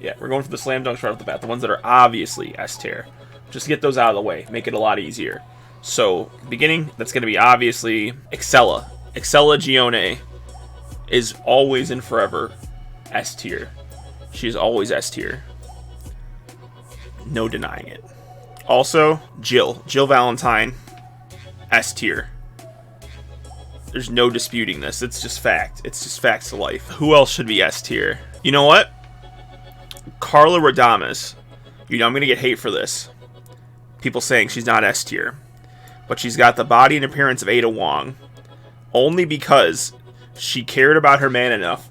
Yeah, we're going for the slam dunks right off the bat. The ones that are obviously S tier. Just get those out of the way. Make it a lot easier. So, beginning, that's going to be obviously Excella. Excella Gione is always and forever S tier. She is always S tier. No denying it. Also, Jill. Jill Valentine, S tier. There's no disputing this. It's just fact. It's just facts of life. Who else should be S tier? You know what? Carla Radames. You know I'm going to get hate for this. People saying she's not S tier. But she's got the body and appearance of Ada Wong. Only because she cared about her man enough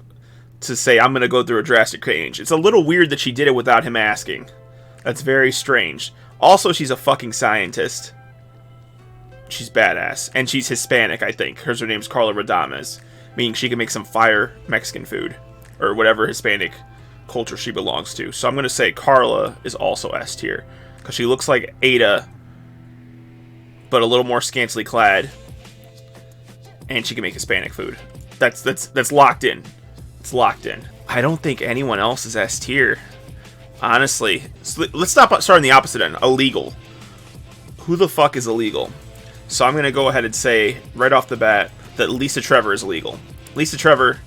to say, I'm going to go through a drastic change. It's a little weird that she did it without him asking. That's very strange. Also, she's a fucking scientist. She's badass. And she's Hispanic, I think. Her name's Carla Radames. Meaning she can make some fire Mexican food. Or whatever Hispanic culture she belongs to. So I'm going to say Carla is also S tier. Because she looks like Ada, but a little more scantily clad. And she can make Hispanic food. That's locked in. It's locked in. I don't think anyone else is S tier. Honestly. So let's start on the opposite end. Illegal. Who the fuck is illegal? So I'm going to go ahead and say, right off the bat, that Lisa Trevor is illegal. Lisa Trevor,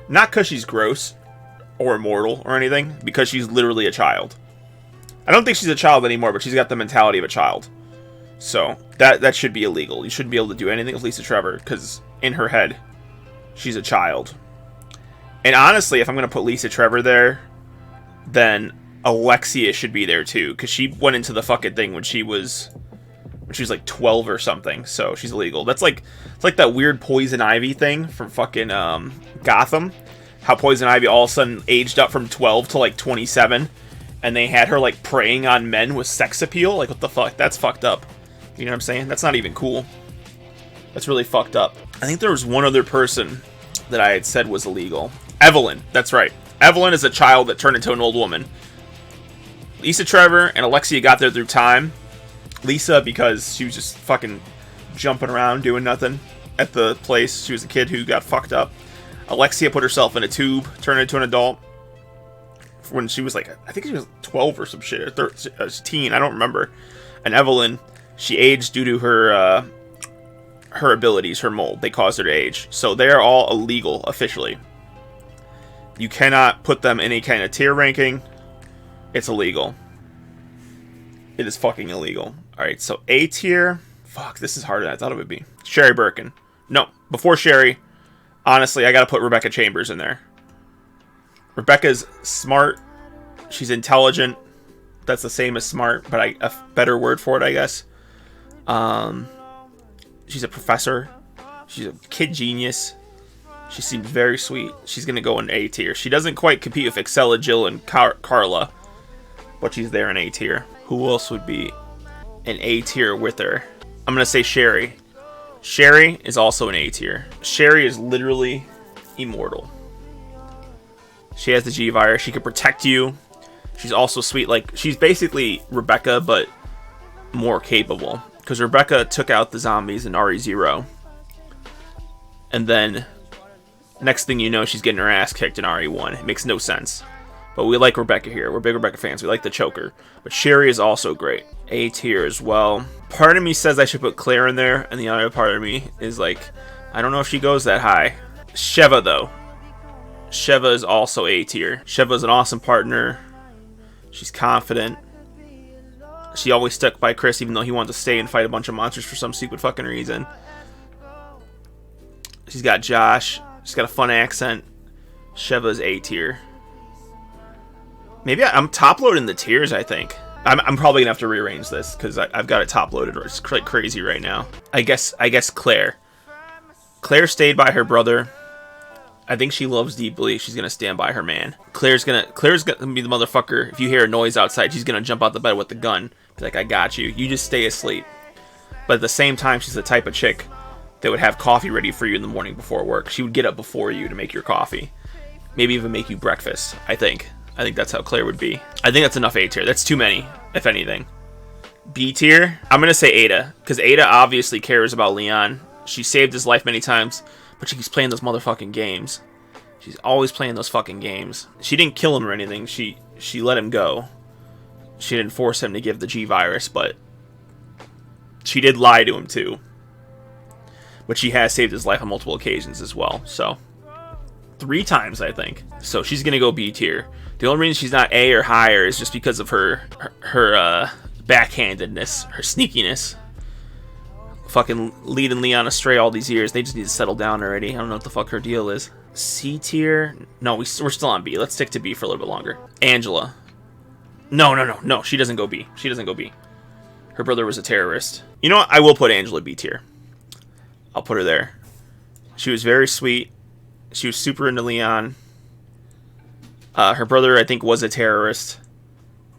not because she's gross or immortal or anything, because she's literally a child. I don't think she's a child anymore, but she's got the mentality of a child. So, that should be illegal. You shouldn't be able to do anything with Lisa Trevor, because in her head, she's a child. And honestly, if I'm going to put Lisa Trevor there, then Alexia should be there too, because she went into the fucking thing when she was like 12 or something, so she's illegal. It's like that weird Poison Ivy thing from fucking Gotham. How Poison Ivy all of a sudden aged up from 12 to like 27, and they had her like preying on men with sex appeal. Like, what the fuck? That's fucked up. You know what I'm saying? That's not even cool. That's really fucked up. I think there was one other person that I had said was illegal. Evelyn. That's right. Evelyn is a child that turned into an old woman. Lisa Trevor and Alexia got there through time. Lisa, because she was just fucking jumping around doing nothing at the place. She was a kid who got fucked up. Alexia put herself in a tube, turned into an adult when she was like, I think she was 12 or some shit, or 13, teen, I don't remember. And Evelyn, she aged due to her her abilities, her mold. They caused her to age. So they are all illegal officially. You cannot put them in any kind of tier ranking. It's illegal. It is fucking illegal. Alright, so A tier. Fuck, this is harder than I thought it would be. Sherry Birkin. No, before Sherry, honestly, I gotta put Rebecca Chambers in there. Rebecca's smart. She's intelligent. That's the same as smart, but a better word for it, I guess. She's a professor. She's a kid genius. She seems very sweet. She's gonna go in A tier. She doesn't quite compete with Excella, Jill, and Carla, but she's there in A tier. Who else would be an A tier with her? I'm gonna say Sherry. Sherry is also an A tier. Sherry is literally immortal. She has the G virus. She can protect you. She's also sweet. Like, she's basically Rebecca, but more capable. Because Rebecca took out the zombies in RE0. And then, next thing you know, she's getting her ass kicked in RE1. It makes no sense. But we like Rebecca here. We're big Rebecca fans. We like the choker. But Sherry is also great. A tier as well. Part of me says I should put Claire in there. And the other part of me is like, I don't know if she goes that high. Sheva, though. Sheva is also A tier. Sheva is an awesome partner. She's confident. She always stuck by Chris even though he wanted to stay and fight a bunch of monsters for some stupid fucking reason. She's got Josh. She's got a fun accent. Sheva is A tier. Maybe I'm top-loading the tiers, I think. I'm probably going to have to rearrange this because I've got it top-loaded. It's crazy right now. I guess Claire. Claire stayed by her brother. I think she loves deeply. She's gonna stand by her man. Claire's gonna be the motherfucker. If you hear a noise outside, she's gonna jump out the bed with the gun. Be like, I got you. You just stay asleep. But at the same time, she's the type of chick that would have coffee ready for you in the morning before work. She would get up before you to make your coffee. Maybe even make you breakfast, I think. I think that's how Claire would be. I think that's enough A tier. That's too many, if anything. B tier, I'm gonna say Ada. Because Ada obviously cares about Leon. She saved his life many times. But she keeps playing those motherfucking games. She's always playing those fucking games. She didn't kill him or anything. She she let him go. She didn't force him to give the G virus, but she did lie to him too. But she has saved his life on multiple occasions as well. So 3 times, I think. So she's gonna go B tier. The only reason she's not A or higher is just because of her backhandedness, her sneakiness. Fucking leading Leon astray all these years. They just need to settle down already. I don't know what the fuck her deal is. C tier? No, we're still on B. Let's stick to B for a little bit longer. Angela. No. She doesn't go B. She doesn't go B. Her brother was a terrorist. You know what? I will put Angela B tier. I'll put her there. She was very sweet. She was super into Leon. Her brother, I think, was a terrorist.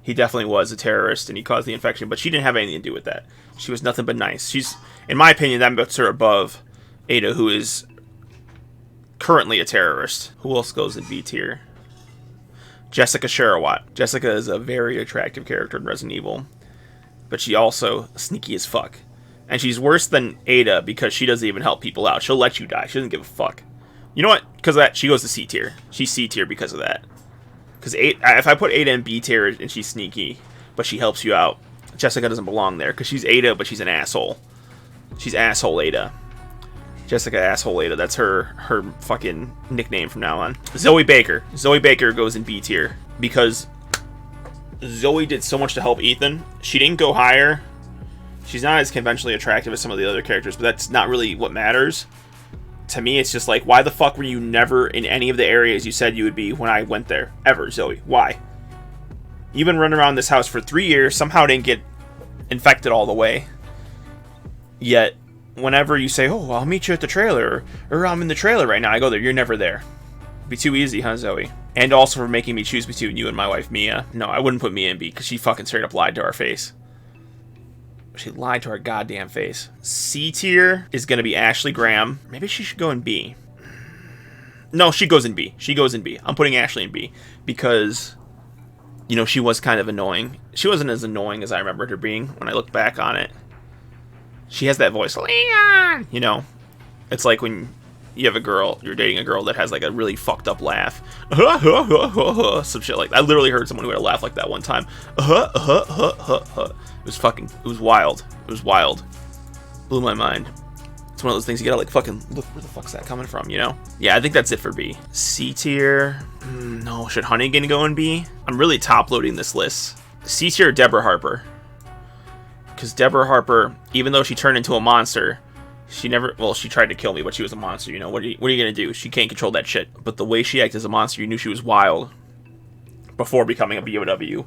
He definitely was a terrorist, and he caused the infection, but she didn't have anything to do with that. She was nothing but nice. She's, in my opinion, that puts her above Ada, who is currently a terrorist. Who else goes in B tier? Jessica Sharawat. Jessica is a very attractive character in Resident Evil, but she also sneaky as fuck. And she's worse than Ada because she doesn't even help people out. She'll let you die. She doesn't give a fuck. You know what? Because of that, she goes to C tier. She's C tier because of that. Because if I put Ada in B tier and she's sneaky, but she helps you out, Jessica doesn't belong there. Because she's Ada, but she's an asshole. She's asshole Ada. Jessica asshole Ada. That's her fucking nickname from now on. Zoe Baker. Zoe Baker goes in B tier. Because Zoe did so much to help Ethan. She didn't go higher. She's not as conventionally attractive as some of the other characters, but that's not really what matters. To me, it's just like, why the fuck were you never in any of the areas you said you would be when I went there? Ever, Zoe. Why? You've been running around this house for 3 years, somehow didn't get infected all the way. Yet, whenever you say, oh, I'll meet you at the trailer, or I'm in the trailer right now, I go there, you're never there. Be too easy, huh, Zoe? And also for making me choose between you and my wife, Mia. No, I wouldn't put Mia in B, because she fucking straight up lied to our face. She lied to our goddamn face. C tier is going to be Ashley Graham. Maybe she should go in B. No, she goes in B. She goes in B. I'm putting Ashley in B because, you know, she was kind of annoying. She wasn't as annoying as I remembered her being when I look back on it. She has that voice, Leon! You know, it's like when you have a girl, you're dating a girl that has like a really fucked up laugh. Some shit like that. I literally heard someone who had a laugh like that one time. It was wild. It was wild. Blew my mind. It's one of those things you gotta like fucking look, where the fuck's that coming from, you know? Yeah, I think that's it for B. C tier. No, should Hunnigan go in B? I'm really top loading this list. C tier, Deborah Harper. Because Deborah Harper, even though she turned into a monster, she never, well, she tried to kill me, but she was a monster, you know? What are you gonna do? She can't control that shit. But the way she acted as a monster, you knew she was wild. Before becoming a BOW.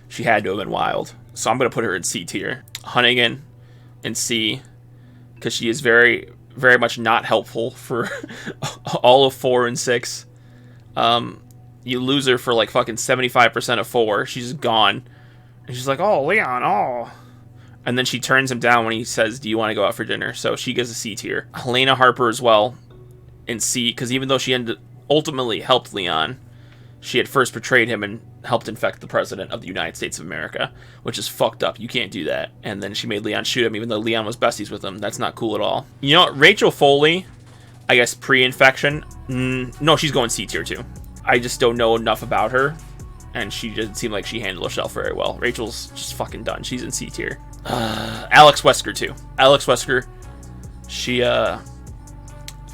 She had to have been wild. So I'm going to put her in C tier. Hunnigan in C. Because she is very, very much not helpful for all of 4 and 6. You lose her for like fucking 75% of 4. She's gone. And she's like, oh, Leon, oh. And then she turns him down when he says, do you want to go out for dinner? So she gets a C tier. Helena Harper as well in C. Because even though she ultimately helped Leon, she had first betrayed him and helped infect the president of the United States of America, which is fucked up. You can't do that. And then she made Leon shoot him, even though Leon was besties with him. That's not cool at all. You know what? Rachel Foley, I guess pre-infection. No, she's going C tier too. I just don't know enough about her, and she didn't seem like she handled herself very well. Rachel's just fucking done. She's in C tier. Alex Wesker too. Alex Wesker, she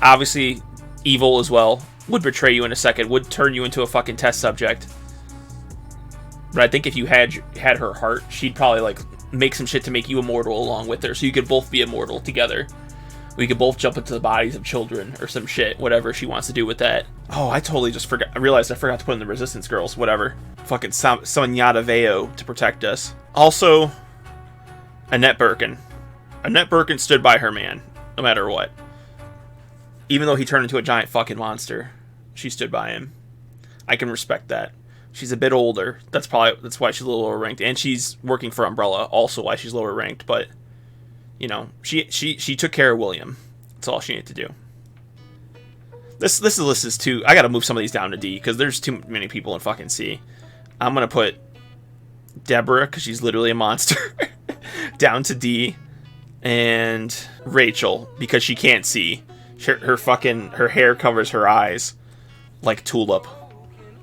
obviously evil as well. Would betray you in a second. Would turn you into a fucking test subject. But I think if you had her heart, she'd probably like make some shit to make you immortal along with her, so you could both be immortal together. We could both jump into the bodies of children or some shit, whatever she wants to do with that. Oh, I totally just forgot. I realized I forgot to put in the Resistance Girls, whatever. Fucking Sonyata Veo to protect us. Also, Annette Birkin. Annette Birkin stood by her man, no matter what. Even though he turned into a giant fucking monster, she stood by him. I can respect that. She's a bit older. That's why she's a little lower ranked, and she's working for Umbrella, also why she's lower ranked. But you know, she took care of William. That's all she needed to do. This list is too. I got to move some of these down to D because there's too many people in fucking C. I'm gonna put Deborah because she's literally a monster down to D, and Rachel because she can't see. Her hair covers her eyes like Tulip.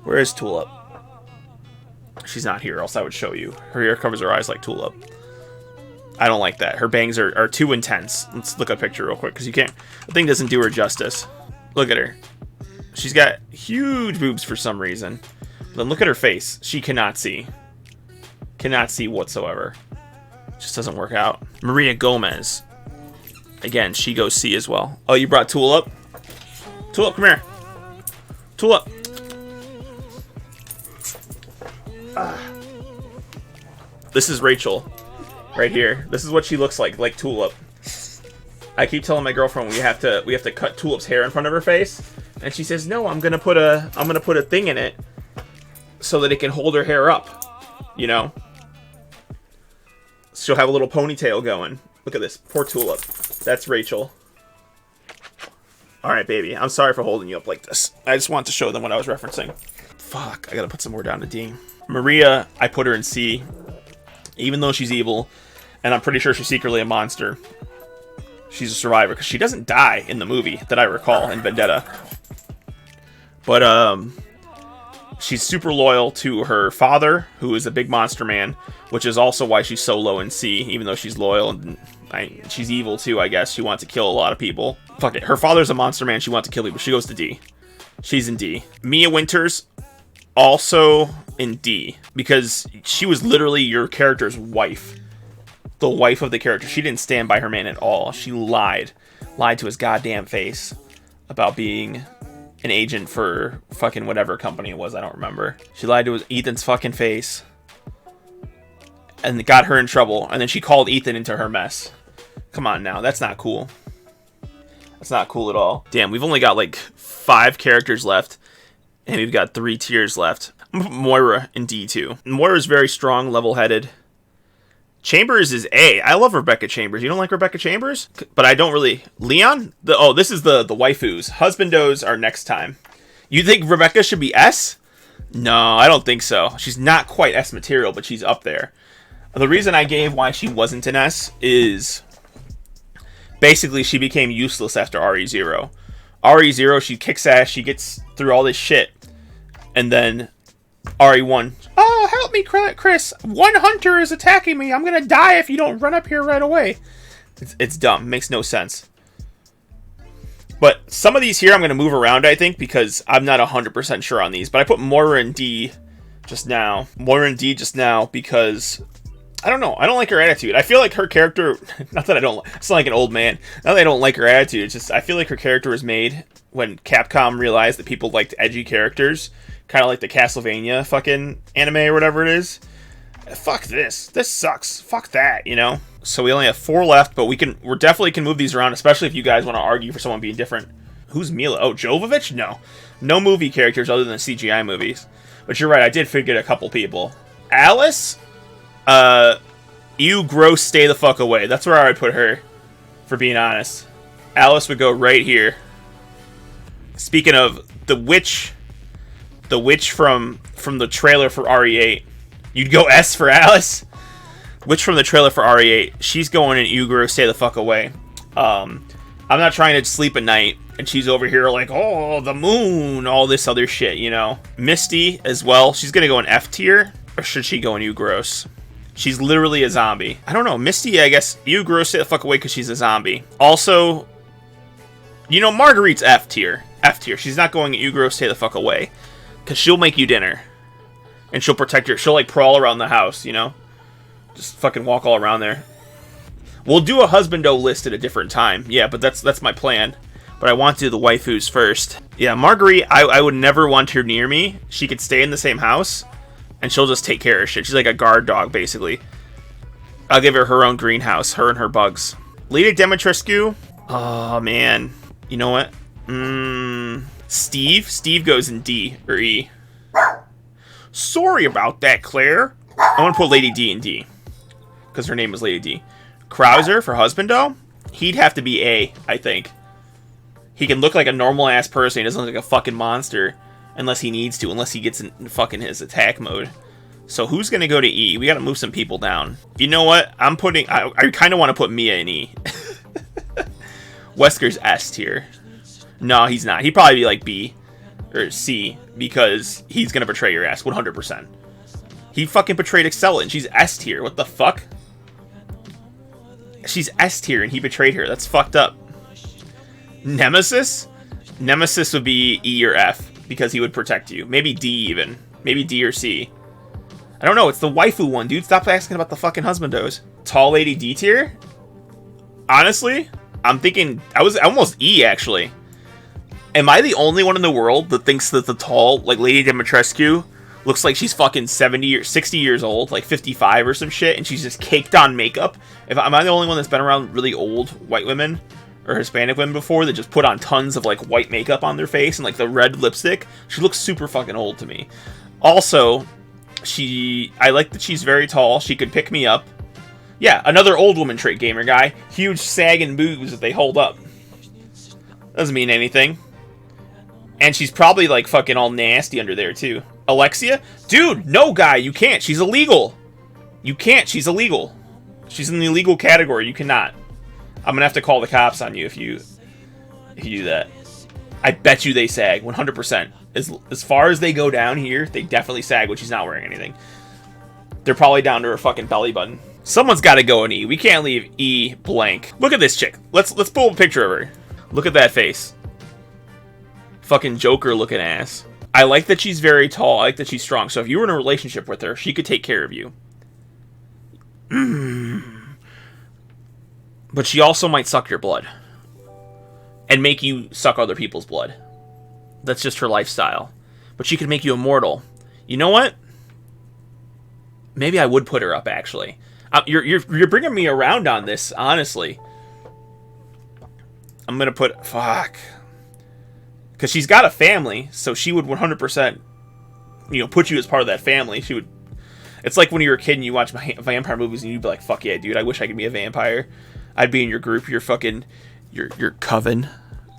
Where is Tulip? She's not here, else I would show you. Her hair covers her eyes like Tulip. I don't like that. Her bangs are too intense. Let's look at a picture real quick, because you can't... The thing doesn't do her justice. Look at her. She's got huge boobs for some reason. But then look at her face. She cannot see. Cannot see whatsoever. Just doesn't work out. Maria Gomez. Again, she goes C as well. Oh, you brought Tulip? Tulip, come here. Tulip. This is Rachel. Right here. This is what she looks like Tulip. I keep telling my girlfriend we have to cut Tulip's hair in front of her face. And she says, no, I'm gonna put a thing in it so that it can hold her hair up. You know? She'll have a little ponytail going. Look at this. Poor Tulip. That's Rachel. Alright, baby. I'm sorry for holding you up like this. I just wanted to show them what I was referencing. Fuck. I gotta put some more down to D. Maria, I put her in C. Even though she's evil. And I'm pretty sure she's secretly a monster. She's a survivor. Because she doesn't die in the movie that I recall in Vendetta. But, she's super loyal to her father, who is a big monster man, which is also why she's so low in C, even though she's loyal and she's evil too, I guess. She wants to kill a lot of people. Fuck it. Her father's a monster man. She wants to kill people. She goes to D. She's in D. Mia Winters, also in D, because she was literally your character's wife. The wife of the character. She didn't stand by her man at all. She lied. Lied to his goddamn face about being an agent for fucking whatever company it was. I don't remember. She lied to Ethan's fucking face and got her in trouble. And then she called Ethan into her mess. Come on now. That's not cool. That's not cool at all. Damn, we've only got like 5 characters left. And we've got 3 tiers left. I'm gonna put Moira in D2. Moira's very strong, level-headed. Chambers is A. I love Rebecca Chambers. You don't like Rebecca Chambers? But I don't really... Leon? This is the waifus. Husbandos are next time. You think Rebecca should be S? No, I don't think so. She's not quite S material, but she's up there. The reason I gave why she wasn't an S is... Basically, she became useless after RE0. RE0, she kicks ass, she gets through all this shit. And then... RE1. Oh, help me, Chris. One hunter is attacking me. I'm gonna die if you don't run up here right away. It's dumb. Makes no sense. But some of these here I'm gonna move around, I think, because I'm not 100% sure on these. But I put Moira in D just now. Moira in D just now because... I don't know. I don't like her attitude. I feel like her character... Not that I don't... I sound like an old man. Not that I don't like her attitude. It's just I feel like her character was made when Capcom realized that people liked edgy characters. Kind of like the Castlevania fucking anime or whatever it is. Fuck this. This sucks. Fuck that, you know? So we only have 4 left, but we're definitely can move these around, especially if you guys want to argue for someone being different. Who's Mila? Oh, Jovovich? No. No movie characters other than CGI movies. But you're right, I did forget a couple people. Alice? You gross, stay the fuck away. That's where I would put her, for being honest. Alice would go right here. Speaking of the witch from the trailer for RE8. You'd go S for Alice? Witch from the trailer for RE8. She's going in Ugro, stay the fuck away. I'm not trying to sleep at night, and she's over here like, oh, the moon, all this other shit, you know. Misty as well. She's gonna go in F tier, or should she go in Ugros? She's literally a zombie. I don't know. Misty, I guess, Ugro, stay the fuck away because she's a zombie. Also, you know, Marguerite's F tier. F tier. She's not going in Ugro, stay the fuck away. Because she'll make you dinner. And she'll protect your... She'll, like, crawl around the house, you know? Just fucking walk all around there. We'll do a husbando list at a different time. Yeah, but that's my plan. But I want to do the waifus first. Yeah, Marguerite, I would never want her near me. She could stay in the same house. And she'll just take care of shit. She's like a guard dog, basically. I'll give her own greenhouse. Her and her bugs. Lady Dimitrescu. Oh, man. You know what? Steve? Steve goes in D or E. Sorry about that, Claire. I want to put Lady D in D. Because her name is Lady D. Krauser for husbando? He'd have to be A, I think. He can look like a normal-ass person. He doesn't look like a fucking monster. Unless he needs to. Unless he gets in fucking his attack mode. So who's going to go to E? We got to move some people down. You know what? I'm putting... I kind of want to put Mia in E. Wesker's S tier. No, he's not. He'd probably be like B or C because he's going to betray your ass 100%. He fucking betrayed Excella, and she's S tier. What the fuck? She's S tier, and he betrayed her. That's fucked up. Nemesis? Nemesis would be E or F, because he would protect you. Maybe D even. Maybe D or C. I don't know. It's the waifu one, dude. Stop asking about the fucking husbandos. Tall lady D tier? Honestly, I'm thinking... I was almost E, actually. Am I the only one in the world that thinks that the tall, like, Lady Dimitrescu looks like she's fucking 70 or 60 years old, like 55 or some shit, and she's just caked on makeup? Am I the only one that's been around really old white women or Hispanic women before that just put on tons of, like, white makeup on their face and, like, the red lipstick? She looks super fucking old to me. Also, I like that she's very tall. She could pick me up. Yeah, another old woman trait, gamer guy. Huge sagging boobs that they hold up. Doesn't mean anything. And she's probably, like, fucking all nasty under there, too. Alexia? Dude, no, guy, you can't. She's illegal. You can't. She's illegal. She's in the illegal category. You cannot. I'm gonna have to call the cops on you if you do that. I bet you they sag, 100%. As far as they go down here, they definitely sag when she's not wearing anything. They're probably down to her fucking belly button. Someone's got to go in E. We can't leave E blank. Look at this chick. Let's pull a picture of her. Look at that face. Fucking Joker looking ass. I like that she's very tall. I like that she's strong. So if you were in a relationship with her, she could take care of you. But she also might suck your blood. And make you suck other people's blood. That's just her lifestyle. But she could make you immortal. You know what? Maybe I would put her up, actually. You're bringing me around on this, honestly. I'm gonna put... Fuck. Because she's got a family, so she would 100%, put you as part of that family. She would... It's like when you were a kid and you watch vampire movies and you'd be like, fuck yeah, dude, I wish I could be a vampire. I'd be in your group, your fucking... Your coven.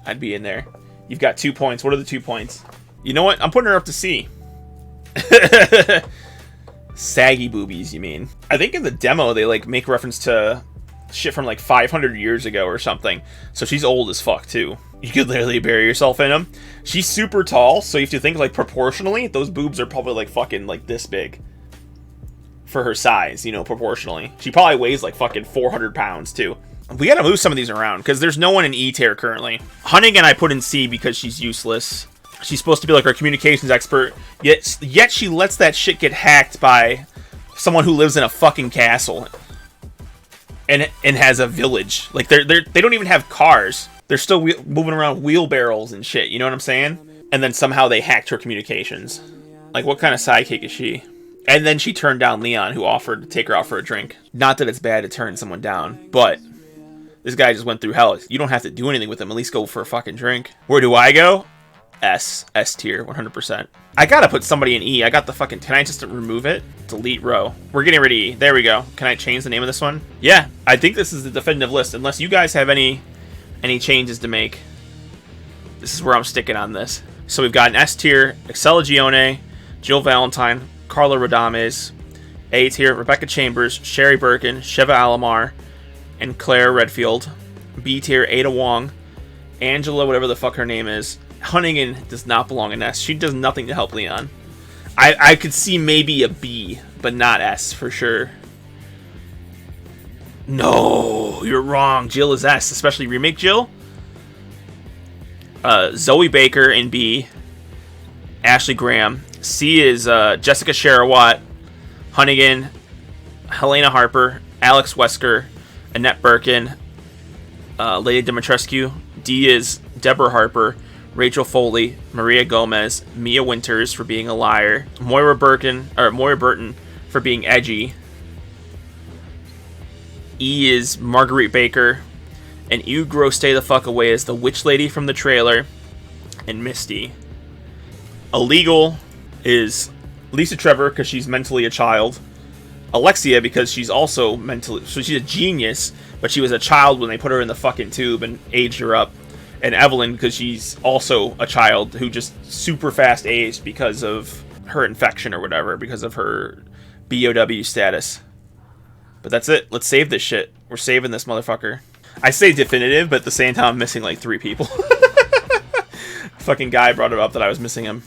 I'd be in there. You've got 2 points. What are the 2 points? You know what? I'm putting her up to C. Saggy boobies, you mean? I think in the demo they like make reference to shit from like 500 years ago or something. So she's old as fuck too. You could literally bury yourself in them. She's super tall, so you have to think like proportionally, those boobs are probably like fucking like this big. For her size, proportionally. She probably weighs like fucking 400 pounds too. We gotta move some of these around because there's no one in E tier currently. Hunnigan I put in C because she's useless. She's supposed to be like our communications expert, yet she lets that shit get hacked by someone who lives in a fucking castle and has a village. Like they don't even have cars. They're still moving around wheelbarrows and shit. You know what I'm saying? And then somehow they hacked her communications. Like what kind of sidekick is she? And then she turned down Leon, who offered to take her out for a drink. Not that it's bad to turn someone down, but this guy just went through hell. You don't have to do anything with him. At least go for a fucking drink. Where do I go? S tier, 100%. I gotta put somebody in E. I got the fucking... Can I just remove it? Delete row. We're getting rid of E. There we go. Can I change the name of this one? Yeah, I think this is the definitive list. Unless you guys have any changes to make. This is where I'm sticking on this. So we've got an S tier, Excella Gione, Jill Valentine, Carla Radames. A tier, Rebecca Chambers, Sherry Birkin, Sheva Alomar, and Claire Redfield. B tier, Ada Wong, Angela, whatever the fuck her name is. Hunnigan does not belong in S. She does nothing to help Leon. I could see maybe a B, but not S for sure. No, you're wrong. Jill is S, especially remake Jill. Zoe Baker in B. Ashley Graham. C is Jessica Sharawat, Hunnigan, Helena Harper, Alex Wesker, Annette Birkin, Lady Dimitrescu. D is Deborah Harper, Rachel Foley, Maria Gomez, Mia Winters for being a liar, Moira Burton for being edgy. E is Marguerite Baker, and Ugro Stay the Fuck Away is the witch lady from the trailer, and Misty. Illegal is Lisa Trevor because she's mentally a child. Alexia because she's also mentally... So she's a genius, but she was a child when they put her in the fucking tube and aged her up. And Evelyn because she's also a child who just super fast aged because of her infection or whatever, because of her BOW status. But that's it. Let's save this shit. We're saving this motherfucker. I say definitive, but at the same time I'm missing like 3 people. Fucking guy brought it up that I was missing him.